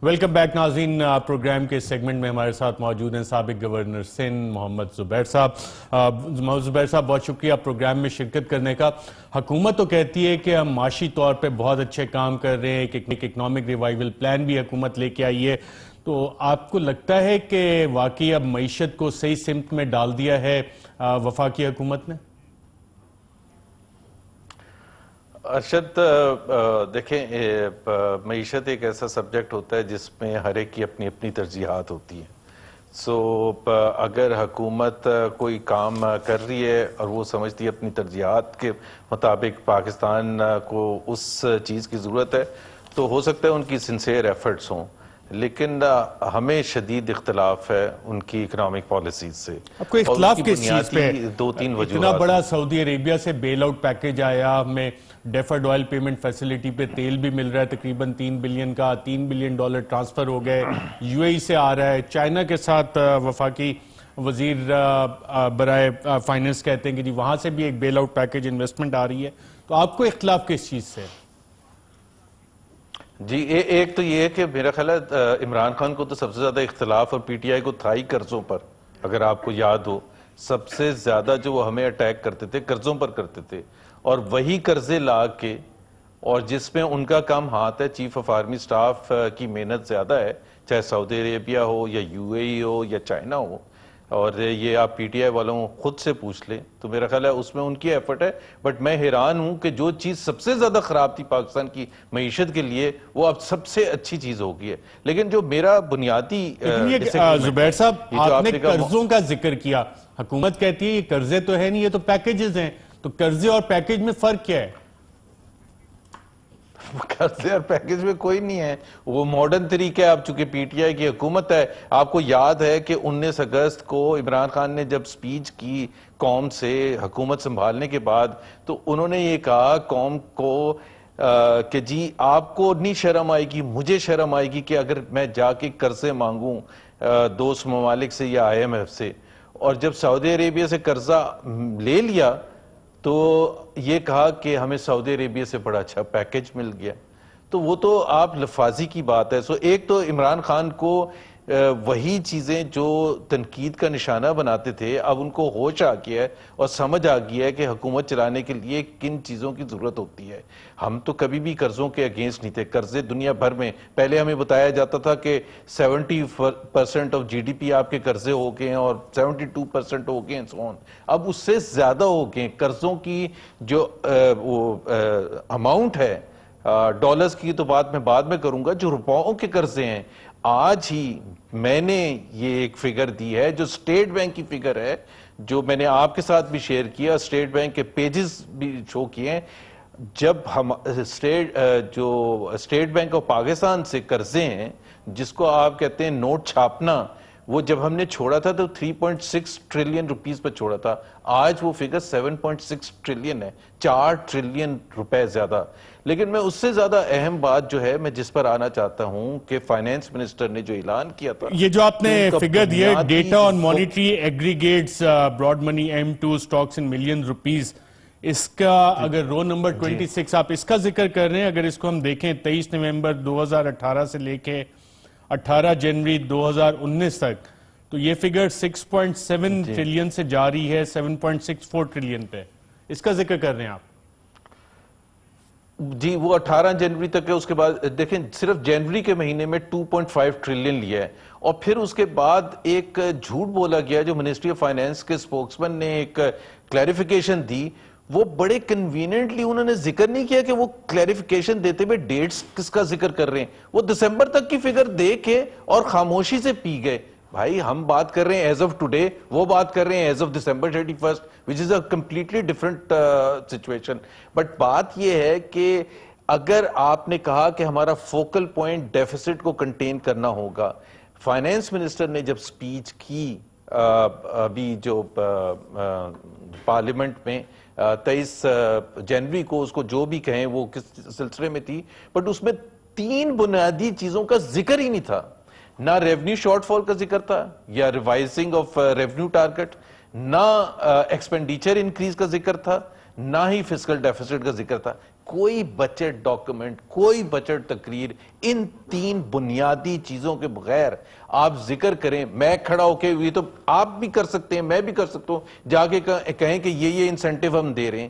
Welcome back ناظرین. Programme کے segment میں ہمارے ساتھ موجود ہیں سابق گورنر سندھ محمد زبیر صاحب. محمد زبیر صاحب بہت شکریہ پروگرام میں شرکت کرنے کا. حکومت تو کہتی ہے کہ ہم معاشی طور پہ بہت اچھے کام کر رہے ہیں, ایک اکنامک ریوائیول پلان بھی حکومت لے کے آئی ہے, تو آپ کو لگتا ہے کہ واقعی اب معیشت کو صحیح سمت میں ڈال دیا ہے وفاقی حکومت نے؟ ارشد دیکھیں, معیشت ایک ایسا سبجیکٹ ہوتا ہے جس میں ہر ایک کی اپنی اپنی ترجیحات ہوتی ہیں. اگر حکومت کوئی کام کر رہی ہے اور وہ سمجھتی ہے اپنی ترجیحات کے مطابق پاکستان کو اس چیز کی ضرورت ہے, تو ہو سکتا ہے ان کی سنسیئر ایفرٹس ہوں, لیکن ہمیں شدید اختلاف ہے ان کی اکنامک پالیسیز سے. اب کوئی اختلاف کس چیز پہ؟ دو تین وجوہات. اتنا بڑا سعودی عربیہ سے بیل آؤٹ پیکیج آیا, ہمیں ڈیفرڈ آئل پیمنٹ فیسیلیٹی پہ تیل بھی مل رہا ہے تقریباً $3 بلین کا, $3 بلین ٹرانسفر ہو گئے, یو اے ای سے آ رہا ہے. چائنا کے ساتھ وفاقی وزیر برائے فائننس کہتے ہیں کہ جی وہاں سے بھی ایک بیل آؤٹ پیکیج انویسٹمنٹ آ رہی ہے, تو آپ کو اختلاف کس چیز سے؟ جی ایک تو یہ ہے کہ میرا خیال ہے عمران خان کو تو سب سے زیادہ اختلاف اور پی ٹی آئی کو تھا ہی قرضوں پر. اگر آپ کو یاد ہو, سب سے زیادہ جو وہ ہمیں اٹیک کرتے تھے قرضوں پر کرتے تھے, اور وہی قرضے لا کے, اور جس میں ان کا کام ہاتھ ہے, چیف آف آرمی سٹاف کی محنت زیادہ ہے, چاہے سعودی عربیہ ہو یا یو اے ای ہو یا چائنا ہو, اور یہ آپ پی ٹی آئی والوں خود سے پوچھ لیں, تو میرا خیال ہے اس میں ان کی ایفرٹ ہے. بٹ میں حیران ہوں کہ جو چیز سب سے زیادہ خراب تھی پاکستان کی معیشت کے لیے, وہ اب سب سے اچھی چیز ہو گئی ہے. لیکن جو میرا بنیادی زبیر صاحب آپ نے قرضوں کا ذکر کیا, حکومت کہتی ہے یہ قرضے تو ہے نہیں, یہ تو پیکیجز ہیں, تو قرضے اور پیکیج میں فرق کیا ہے؟ قرضے اور پیکیج میں کوئی نہیں ہے, وہ ماڈرن طریقہ ہے. اب چونکہ پی ٹی آئی کی حکومت ہے, آپ کو یاد ہے کہ 19 اگست کو عمران خان نے جب سپیچ کی قوم سے حکومت سنبھالنے کے بعد, تو انہوں نے یہ کہا قوم کو کہ جی آپ کو نہیں شرم آئے گی, مجھے شرم آئے گی کہ اگر میں جا کے قرضے مانگوں دوست ممالک سے یا آئی ایم ایف سے. اور جب سعودی عربیہ سے قرضہ لے لیا تو یہ کہا کہ ہمیں سعودی عربیہ سے بڑا اچھا پیکیج مل گیا. تو وہ تو آپ لفاظی کی بات ہے. ایک تو عمران خان کو وہی چیزیں جو تنقید کا نشانہ بناتے تھے, اب ان کو ہوش آ گیا ہے اور سمجھ آ گیا ہے کہ حکومت چلانے کے لیے کن چیزوں کی ضرورت ہوتی ہے. ہم تو کبھی بھی قرضوں کے اگینسٹ نہیں تھے. قرضے دنیا بھر میں, پہلے ہمیں بتایا جاتا تھا کہ 70% آف جی ڈی پی آپ کے قرضے ہو گئے ہیں اور 72% ہو گئے ہیں, اب اس سے زیادہ ہو گئے. قرضوں کی جو اماؤنٹ ہے, ڈالرز کی تو بات میں بعد میں کروں گا, جو روپاؤں کے قرضے ہیں, آج ہی میں نے یہ ایک فگر دی ہے جو سٹیٹ بینک کی فگر ہے, جو میں نے آپ کے ساتھ بھی شیئر کیا, سٹیٹ بینک کے پیجز بھی شو کیے ہیں. جب ہم جو سٹیٹ بینک آف پاکستان سے قرضے ہیں, جس کو آپ کہتے ہیں نوٹ چھاپنا, وہ جب ہم نے چھوڑا تھا تو 3.6 ٹریلین روپیز پر چھوڑا تھا. آج وہ فگر 7.6 ٹریلین ہے, 4 ٹریلین روپے زیادہ. لیکن میں اس سے زیادہ اہم بات جو ہے میں جس پر آنا چاہتا ہوں کہ فائنینس منسٹر نے جو اعلان کیا تھا, یہ جو آپ نے فگر دیا data on monetary aggregates broad money M2 stocks in million rupees, اس کا اگر رو نمبر 26 آپ اس کا ذکر کر رہے ہیں, اگر اس کو ہم دیکھیں 23 نومبر 2018 سے لے کے 18 جنوری 2019 تک, تو یہ فگر 6.7 ٹریلین سے جاری ہے 7.64 ٹریلین پہ. اس کا ذکر کر رہے ہیں آپ؟ جی وہ 18 جنوری تک ہے. اس کے بعد دیکھیں صرف جنوری کے مہینے میں 2.5 ٹریلین لیا ہے, اور پھر اس کے بعد ایک جھوٹ بولا گیا جو منسٹری آف فائنینس کے سپوکسمین نے ایک کلیریفیکیشن دی. وہ بڑے کنویننٹلی انہوں نے ذکر نہیں کیا کہ وہ کلیریفیکیشن دیتے ہوئے ڈیٹس کس کا ذکر کر رہے ہیں. وہ دسمبر تک کی فگر دے کے اور خاموشی سے پی گئے. بھائی ہم بات کر رہے ہیں ایز آف ٹوڈے, وہ بات کر رہے ہیں as of December 31st, which is a completely different situation. But بات یہ ہے کہ اگر آپ نے کہا کہ ہمارا فوکل پوائنٹ ڈیفیسٹ کو کنٹین کرنا ہوگا, فائنینس منسٹر نے جب سپیچ کی ابھی جو پارلیمنٹ میں 23 جنوری کو, اس کو جو بھی کہیں وہ کس سلسلے میں تھی, بٹ اس میں 3 بنیادی چیزوں کا ذکر ہی نہیں تھا. نہ ریونیو شارٹ فال کا ذکر تھا یا ریوائزنگ آف ریونیو ٹارگٹ, نہ ایکسپینڈیچر انکریز کا ذکر تھا, نہ ہی فسکل ڈیفیسٹ کا ذکر تھا. کوئی بجٹ ڈاکومنٹ، کوئی بجٹ تقریر ان 3 بنیادی چیزوں کے بغیر آپ ذکر کریں، میں کھڑا ہو کے، یہ تو آپ بھی کر سکتے ہیں، میں بھی کر سکتا ہوں، جا کے کہیں کہ یہ انسینٹیو ہم دے رہے ہیں،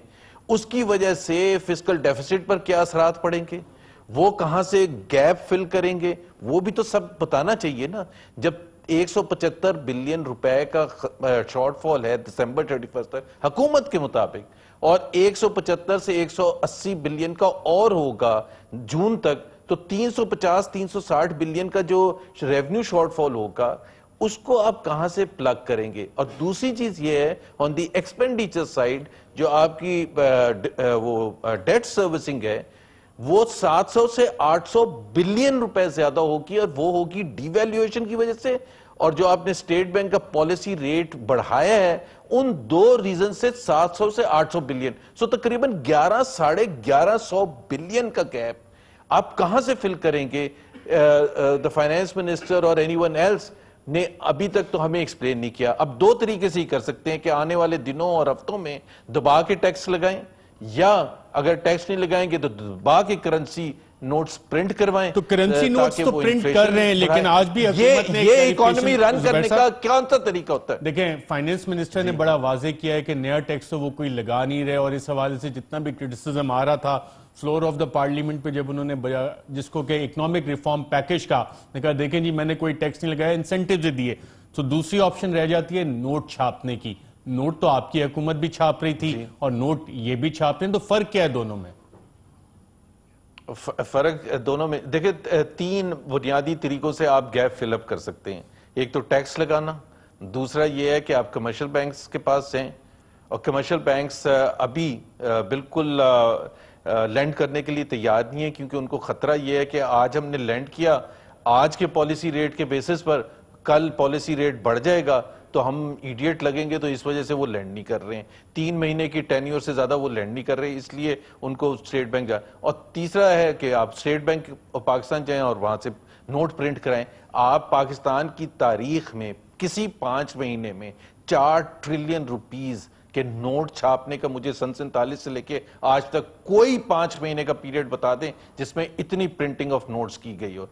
اس کی وجہ سے فسکل ڈیفیسٹ پر کیا اثرات پڑیں گے، وہ کہاں سے گیپ فل کریں گے، وہ بھی تو سب بتانا چاہیے نا. جب 175 بلین روپے کا شارٹ فال ہے دسمبر 31 تک حکومت کے مطابق، اور 175 سے 180 بلین کا اور ہوگا جون تک، تو 350-360 بلین کا جو ریونیو شارٹ فال ہوگا اس کو آپ کہاں سے پلگ کریں گے. اور دوسری چیز یہ ہے آن دی ایکسپینڈیچر سائیڈ، جو آپ کی وہ ڈیٹ سروسنگ ہے، وہ 700 سے 800 بلین روپے زیادہ ہوگی، اور وہ ہوگی ڈی ویلیویشن کی وجہ سے، اور جو آپ نے اسٹیٹ بینک کا پالیسی ریٹ بڑھایا ہے ان 2 ریزن سے 700 سے 800 بلین، سو تقریباً 1100 بلین کا گیپ آپ کہاں سے فل کریں گے. دا فائنانس منسٹر اور اینی ون ایلس نے ابھی تک تو ہمیں ایکسپلین نہیں کیا. اب 2 طریقے سے ہی کر سکتے ہیں کہ آنے والے دنوں اور ہفتوں میں دبا کے ٹیکس لگائیں، یا اگر ٹیکس نہیں لگائیں گے تو دبا کے کرنسی نوٹس پرنٹ کروائیں. تو کرنسی نوٹس تو پرنٹ کر رہے ہیں، لیکن آج بھی حکومت نے یہ اکانومی رن کرنے کا کون سا طریقہ ہوتا ہے؟ دیکھیں، فائنانس منسٹر نے بڑا واضح کیا ہے کہ نیا ٹیکس تو وہ کوئی لگا نہیں رہے، اور اس حوالے سے جتنا بھی کرٹیسزم آ رہا تھا فلور آف دا پارلیمنٹ پہ، جب انہوں نے جس کو کہ اکنامک ریفارم پیکج کا کہا، دیکھیں جی میں نے کوئی ٹیکس نہیں لگایا، انسینٹیو سے دیے، تو دوسری آپشن رہ جاتی ہے نوٹ چھاپنے کی. نوٹ تو آپ کی حکومت بھی چھاپ رہی تھی اور نوٹ یہ بھی چھاپ رہے ہیں، تو فرق کیا ہے دونوں میں؟ فرق دونوں میں دیکھیں 3 بنیادی طریقوں سے آپ گیپ فل اپ کر سکتے ہیں. ایک تو ٹیکس لگانا، دوسرا یہ ہے کہ آپ کمرشل بینکس کے پاس جائیں، اور کمرشل بینکس ابھی بالکل لینڈ کرنے کے لیے تیار نہیں ہے، کیونکہ ان کو خطرہ یہ ہے کہ آج ہم نے لینڈ کیا، آج کے پالیسی ریٹ کے بیسس پر کل پالیسی ریٹ بڑھ جائے گا تو ہم ایڈیٹ لگیں گے، تو اس وجہ سے وہ لینڈ نہیں کر رہے ہیں. 3 مہینے کی ٹینیور سے زیادہ وہ لینڈ نہیں کر رہے، اس لیے ان کو اسٹیٹ بینک جائے. اور تیسرا ہے کہ آپ اسٹیٹ بینک پاکستان جائیں اور وہاں سے نوٹ پرنٹ کرائیں. آپ پاکستان کی تاریخ میں کسی 5 مہینے میں 4 ٹریلین روپیز کہ نوٹ چھاپنے کا مجھے سن 47 سے لے کے آج تک کوئی 5 مہینے کا پیریڈ بتا دیں جس میں اتنی پرنٹنگ آف نوٹس کی گئی ہو.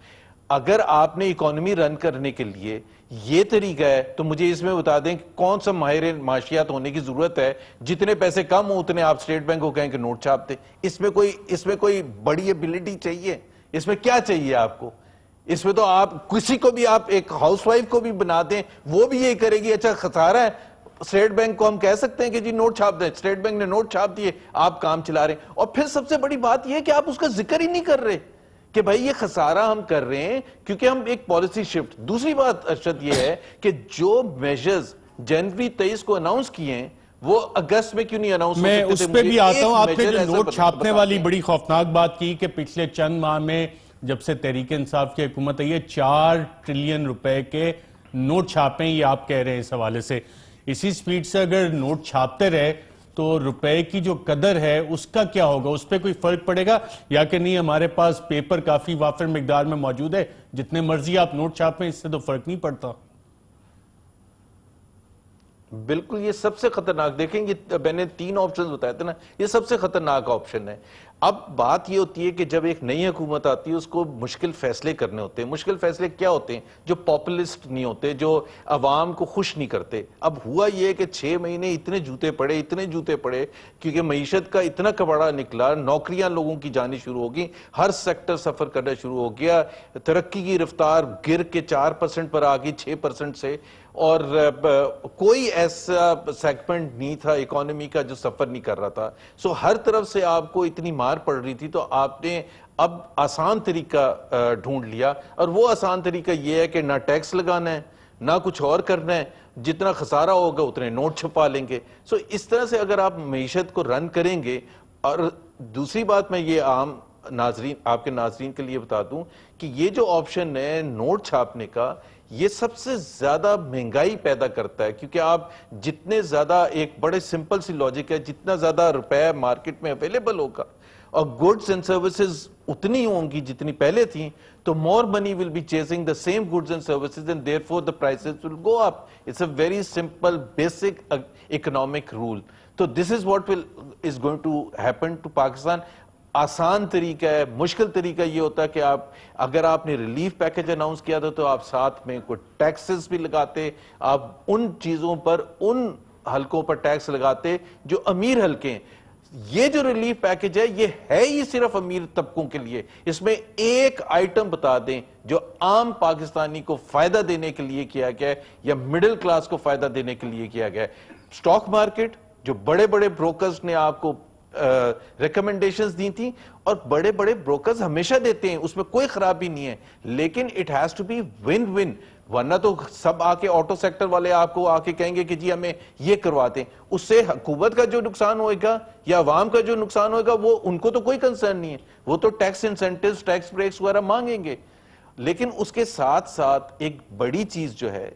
اگر آپ نے اکانومی رن کرنے کے لیے یہ طریقہ ہے تو مجھے اس میں بتا دیں کہ کون سا ماہر معاشیات ہونے کی ضرورت ہے، جتنے پیسے کم ہو اتنے آپ اسٹیٹ بینک کو کہیں کہ نوٹ چھاپ دیں. اس میں کوئی بڑی ایبلٹی چاہیے؟ اس میں کیا چاہیے آپ کو؟ اس میں تو آپ کسی کو بھی، آپ ایک ہاؤس وائف کو بھی بنا دیں، وہ بھی یہی کرے گی. اچھا خسارہ ہے، اسٹیٹ بینک کو ہم کہہ سکتے ہیں کہ جی نوٹ چھاپ دیں، اسٹیٹ بینک نے نوٹ چھاپ دیے، آپ کام چلا رہے ہیں. اور پھر سب سے بڑی بات یہ ہے کہ آپ اس کا ذکر ہی نہیں کر رہے کہ بھائی یہ خسارہ ہم کر رہے ہیں کیونکہ ہم ایک پالیسی شفٹ. دوسری بات ارشد یہ ہے کہ جو میجرز جنوری 23 کو اناؤنس کیے ہیں وہ اگست میں کیوں نہیں اناؤنس ہو سکتے تھے؟ میں اس پہ بھی آتا ہوں. آپ نے جو نوٹ چھاپنے والی بڑی خوفناک بات کی کہ پچھلے چند ماہ میں جب سے تحریک انصاف کی حکومت ہے یہ 4 ٹریلین روپے کے نوٹ چھاپیں، یہ آپ کہہ رہے ہیں اس حوالے سے. اسی سپیڈ سے اگر نوٹ چھاپتے رہے تو روپے کی جو قدر ہے اس کا کیا ہوگا؟ اس پہ کوئی فرق پڑے گا یا کہ نہیں ہمارے پاس پیپر کافی وافر مقدار میں موجود ہے، جتنے مرضی آپ نوٹ چھاپیں اس سے تو فرق نہیں پڑتا؟ بالکل، یہ سب سے خطرناک، دیکھیں یہ میں نے 3 آپشنز بتایا تھے نا، یہ سب سے خطرناک آپشن ہے. اب بات یہ ہوتی ہے کہ جب ایک نئی حکومت آتی ہے اس کو مشکل فیصلے کرنے ہوتے ہیں. مشکل فیصلے کیا ہوتے ہیں؟ جو پاپولسٹ نہیں ہوتے، جو عوام کو خوش نہیں کرتے. اب ہوا یہ کہ 6 مہینے اتنے جوتے پڑے کیونکہ معیشت کا اتنا کباڑا نکلا، نوکریاں لوگوں کی جانی شروع ہو گئی، ہر سیکٹر سفر کرنا شروع ہو گیا، ترقی کی رفتار گر کے 4% پر آ گئی 6% سے، اور کوئی ایسا سیگمنٹ نہیں تھا اکانومی کا جو سفر نہیں کر رہا تھا. سو ہر طرف سے آپ کو اتنی مار پڑ رہی تھی، تو آپ نے اب آسان طریقہ ڈھونڈ لیا، اور وہ آسان طریقہ یہ ہے کہ نہ ٹیکس لگانا ہے نہ کچھ اور کرنا ہے، جتنا خسارہ ہوگا اتنے نوٹ چھپا لیں گے. سو اس طرح سے اگر آپ معیشت کو رن کریں گے. اور دوسری بات میں یہ عام ناظرین، آپ کے ناظرین کے لیے بتا دوں کہ یہ جو آپشن ہے نوٹ چھاپنے کا، یہ سب سے زیادہ مہنگائی پیدا کرتا ہے، کیونکہ آپ جتنے زیادہ، ایک بڑے سمپل سی لاجک ہے، جتنا زیادہ روپے مارکیٹ میں اویلیبل ہوگا اور گڈز اینڈ سروسز اتنی ہوں گی جتنی پہلے تھیں، تو more money will be chasing the same goods and services and therefore the prices will go up. It's a very simple, basic economic rule. So this is what is going to happen to Pakistan. آسان طریقہ ہے. مشکل طریقہ یہ ہوتا ہے کہ اگر آپ نے ریلیف پیکج اناؤنس کیا تھا تو آپ ساتھ میں کوئی ٹیکسز بھی لگاتے, آپ ان چیزوں پر, ان حلقوں پر ٹیکس لگاتے جو امیر حلقے ہیں. یہ جو ریلیف پیکج ہے یہ ہے ہی صرف امیر طبقوں کے لیے. اس میں ایک آئٹم بتا دیں جو عام پاکستانی کو فائدہ دینے کے لیے کیا گیا ہے یا مڈل کلاس کو فائدہ دینے کے لیے کیا گیا ہے. سٹاک مارکیٹ جو بڑے بڑے بروکرز نے آپ کو ریکمنڈیشنز دی تھی, اور بڑے بڑے بروکرز ہمیشہ دیتے ہیں, اس میں کوئی خرابی نہیں ہے, لیکن it has to be one one. ورنہ تو سب آ کے آٹو سیکٹر والے آپ کو آ کے کہیں گے کہ جی ہمیں یہ کرواتے ہیں. اس سے حکومت کا جو نقصان ہوئے گا یا عوام کا جو نقصان ہوئے گا وہ ان کو تو کوئی کنسرن نہیں ہے, وہ تو ٹیکس انسینٹیوز, ٹیکس بریکس وغیرہ مانگیں گے. لیکن اس کے ساتھ ساتھ ایک بڑی چیز جو ہے,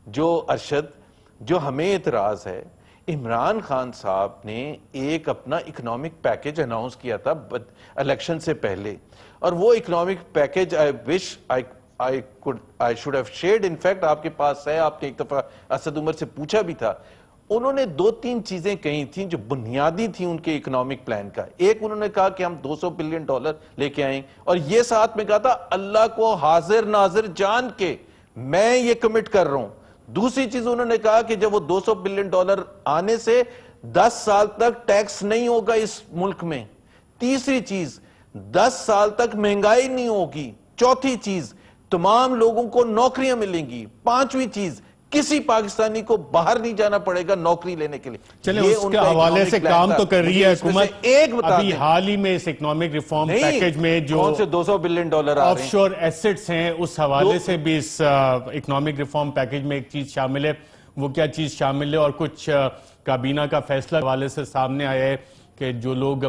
جو ارشد, جو ہمیں اعتراض ہے, عمران خان صاحب نے ایک اپنا اکنامک پیکج اناؤنس کیا تھا الیکشن سے پہلے, اور وہ economic package I should have shared, in fact آپ کے پاس ہے, آپ نے ایک دفعہ اسد عمر سے پوچھا بھی تھا. انہوں نے 2-3 چیزیں کہی تھیں جو بنیادی تھیں ان کے اکنامک پلان کا. ایک انہوں نے کہا کہ ہم $200 بلین لے کے آئیں, اور یہ ساتھ میں کہا تھا اللہ کو حاضر ناظر جان کے میں یہ کمٹ کر رہا ہوں. دوسری چیز انہوں نے کہا کہ جب وہ $200 بلین آنے سے 10 سال تک ٹیکس نہیں ہوگا اس ملک میں. تیسری چیز 10 سال تک مہنگائی نہیں ہوگی. چوتھی چیز تمام لوگوں کو نوکریاں ملیں گی. پانچویں چیز کسی پاکستانی کو باہر نہیں جانا پڑے گا نوکری لینے کے لیے. چلیں اس کے حوالے سے کام تو کر رہی ہے حکومت. ابھی حال ہی میں اس اکنامک ریفارم پیکج میں جو $200 بلین آف شور ایسٹس ہیں اس حوالے سے بھی اس اکنامک ریفارم پیکج میں ایک چیز شامل ہے. وہ کیا چیز شامل ہے, اور کچھ کابینہ کا فیصلہ حوالے سے سامنے آیا ہے کہ جو لوگ